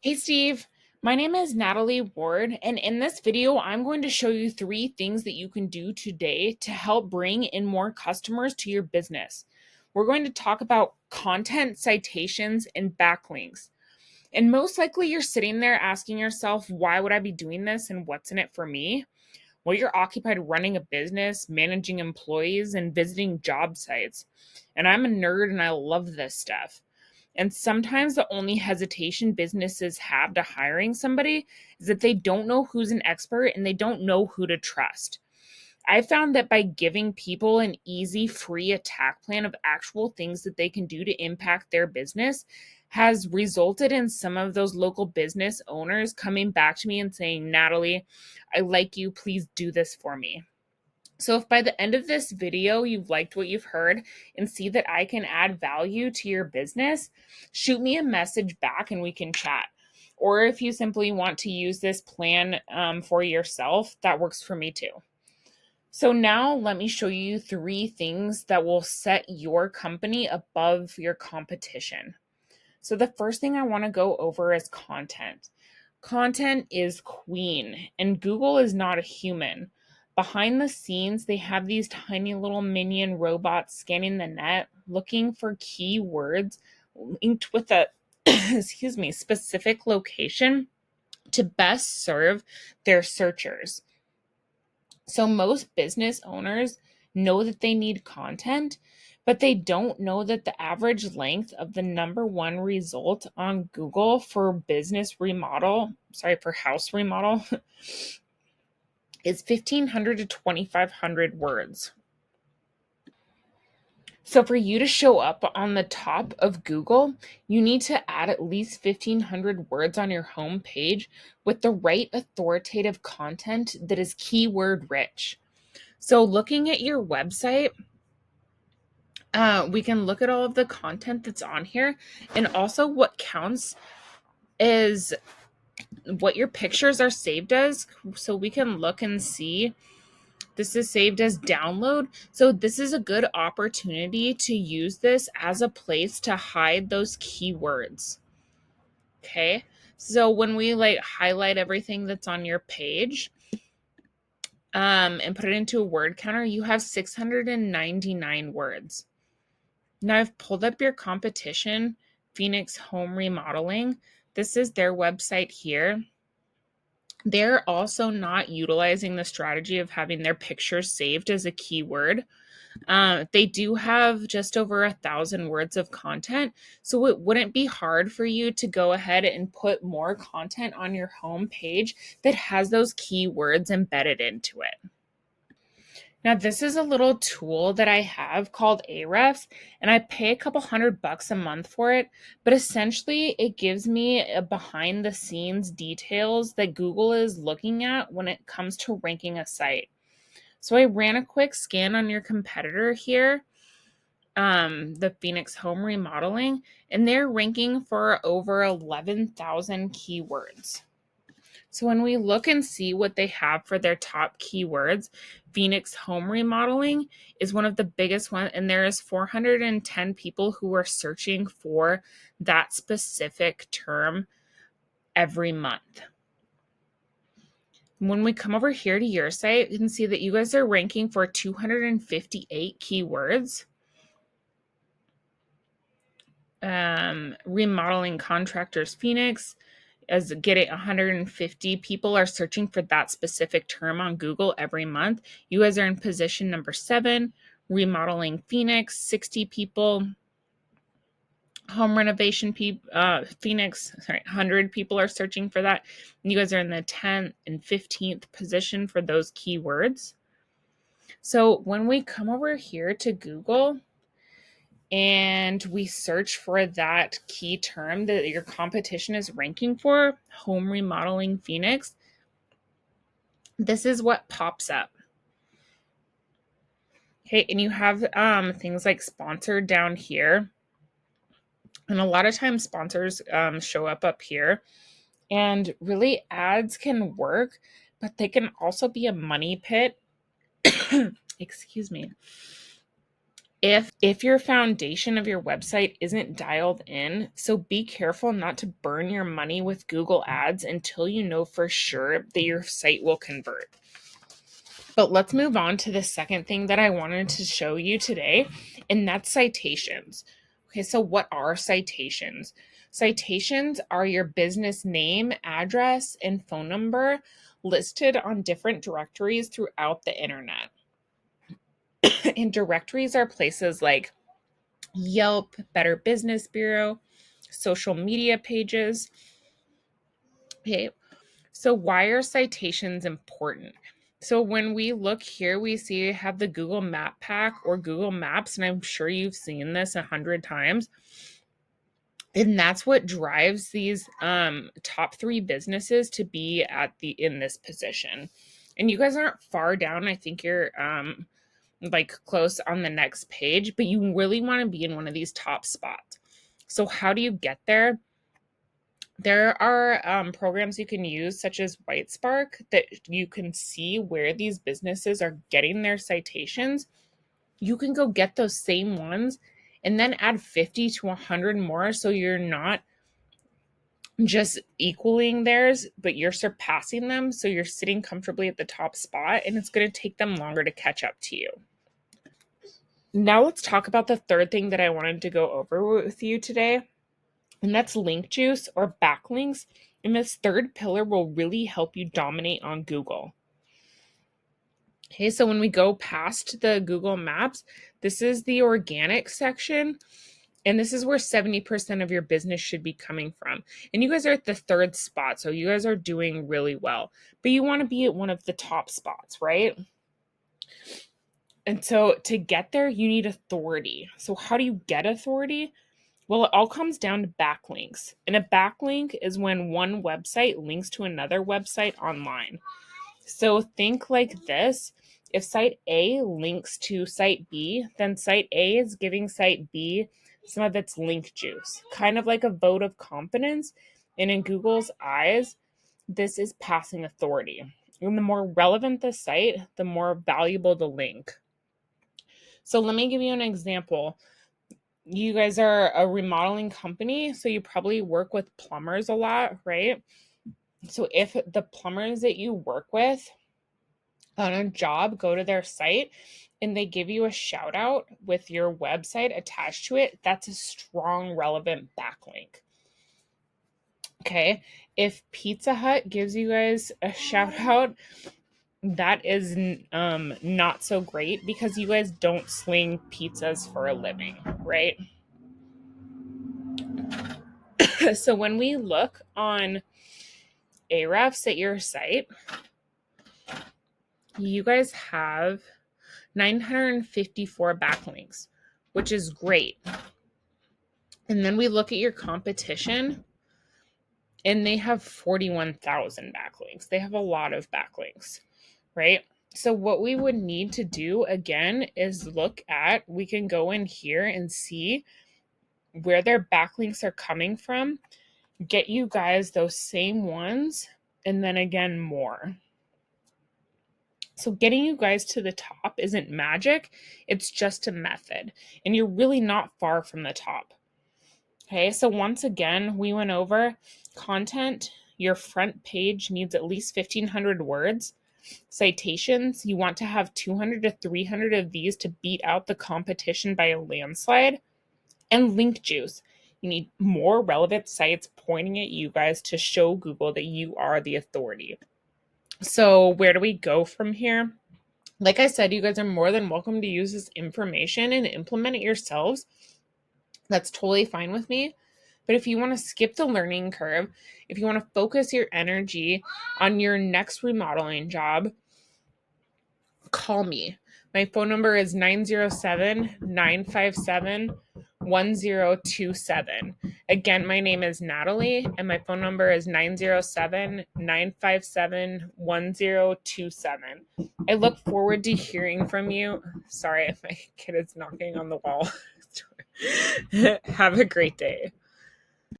Hey Steve, my name is Natalie Ward, and in this video, I'm going to show you 3 things that you can do today to help bring in more customers to your business. We're going to talk about content, citations, and backlinks. And most likely, you're sitting there asking yourself, why would I be doing this and what's in it for me? Well, you're occupied running a business, managing employees, and visiting job sites. And I'm a nerd and I love this stuff. And sometimes the only hesitation businesses have to hiring somebody is that they don't know who's an expert and they don't know who to trust. I found that by giving people an easy, free attack plan of actual things that they can do to impact their business has resulted in some of those local business owners coming back to me and saying, Natalie, I like you. Please do this for me. So if by the end of this video you've liked what you've heard and see that I can add value to your business, shoot me a message back and we can chat. Or if you simply want to use this plan for yourself, that works for me too. So now let me show you 3 things that will set your company above your competition. So the first thing I want to go over is content. Content is queen, and Google is not a human. Behind the scenes, they have these tiny little minion robots scanning the net, looking for keywords linked with a excuse me, specific location to best serve their searchers. So most business owners know that they need content, but they don't know that the average length of the number one result on Google for house remodel is 1,500 to 2,500 words. So for you to show up on the top of Google, you need to add at least 1,500 words on your home page with the right authoritative content that is keyword rich. So looking at your website, we can look at all of the content that's on here, and also what counts is what your pictures are saved as. So we can look and see this is saved as download. So this is a good opportunity to use this as a place to hide those keywords. Okay. So when we highlight everything that's on your page, and put it into a word counter, you have 699 words. Now I've pulled up your competition, Phoenix Home Remodeling. This is their website here. They're also not utilizing the strategy of having their pictures saved as a keyword. They do have just over 1,000 words of content, so it wouldn't be hard for you to go ahead and put more content on your home page that has those keywords embedded into it. Now, this is a little tool that I have called Ahrefs, and I pay a couple $100 a month for it, but essentially it gives me a behind the scenes details that Google is looking at when it comes to ranking a site. So I ran a quick scan on your competitor here, the Phoenix Home Remodeling, and they're ranking for over 11,000 keywords. So when we look and see what they have for their top keywords, Phoenix Home Remodeling is one of the biggest ones, and there is 410 people who are searching for that specific term every month. When we come over here to your site, you can see that you guys are ranking for 258 keywords. Remodeling contractors Phoenix as getting 150 people are searching for that specific term on Google every month. You guys are in position number 7. Remodeling Phoenix, 60 people. Home renovation Phoenix, 100 people are searching for that. You guys are in the 10th and 15th position for those keywords. So when we come over here to Google and we search for that key term that your competition is ranking for, home remodeling Phoenix, this is what pops up. Okay, and you have things like sponsored down here. And a lot of times sponsors show up here. And really ads can work, but they can also be a money pit. Excuse me. If your foundation of your website isn't dialed in, so be careful not to burn your money with Google Ads until you know for sure that your site will convert. But let's move on to the second thing that I wanted to show you today, and that's citations. Okay, so what are citations? Citations are your business name, address, and phone number listed on different directories throughout the internet. And directories are places like Yelp, Better Business Bureau, social media pages. Okay, so why are citations important? So when we look here, we see I have the Google Map Pack or Google Maps, and I'm sure you've seen this 100 times. And that's what drives these top 3 businesses to be in this position. And you guys aren't far down. I think you're like close on the next page, but you really want to be in one of these top spots. So how do you get there? There are programs you can use, such as Whitespark, that you can see where these businesses are getting their citations. You can go get those same ones and then add 50 to 100 more, so you're not just equaling theirs, but you're surpassing them. So you're sitting comfortably at the top spot, and it's going to take them longer to catch up to you. Now let's talk about the third thing that I wanted to go over with you today, and that's link juice or backlinks. And this third pillar will really help you dominate on Google. Okay, so when we go past the Google Maps, this is the organic section. And this is where 70% of your business should be coming from. And you guys are at the third spot, so you guys are doing really well. But you want to be at one of the top spots, right? And so to get there, you need authority. So how do you get authority? Well, it all comes down to backlinks. And a backlink is when one website links to another website online. So think like this. If site A links to site B, then site A is giving site B some of its link juice, kind of like a vote of confidence. And in Google's eyes, this is passing authority. And the more relevant the site, the more valuable the link. So let me give you an example. You guys are a remodeling company, so you probably work with plumbers a lot, right? So if the plumbers that you work with on a job go to their site and they give you a shout out with your website attached to it, that's a strong, relevant backlink. Okay, if Pizza Hut gives you guys a shout out, that is not so great because you guys don't sling pizzas for a living, right? So when we look on Ahrefs at your site, you guys have 954 backlinks, which is great. And then we look at your competition, and they have 41,000 backlinks. They have a lot of backlinks, right? So what we would need to do again is we can go in here and see where their backlinks are coming from, get you guys those same ones, and then again more. So getting you guys to the top isn't magic, it's just a method, and you're really not far from the top. Okay, so once again, we went over content. Your front page needs at least 1,500 words. Citations, you want to have 200 to 300 of these to beat out the competition by a landslide. And link juice, you need more relevant sites pointing at you guys to show Google that you are the authority. So where do we go from here? Like I said, you guys are more than welcome to use this information and implement it yourselves. That's totally fine with me. But if you want to skip the learning curve, if you want to focus your energy on your next remodeling job, call me. My phone number is 907-957-1027. Again, my name is Natalie, and my phone number is 907-957-1027. I look forward to hearing from you. Sorry if my kid is knocking on the wall. Have a great day.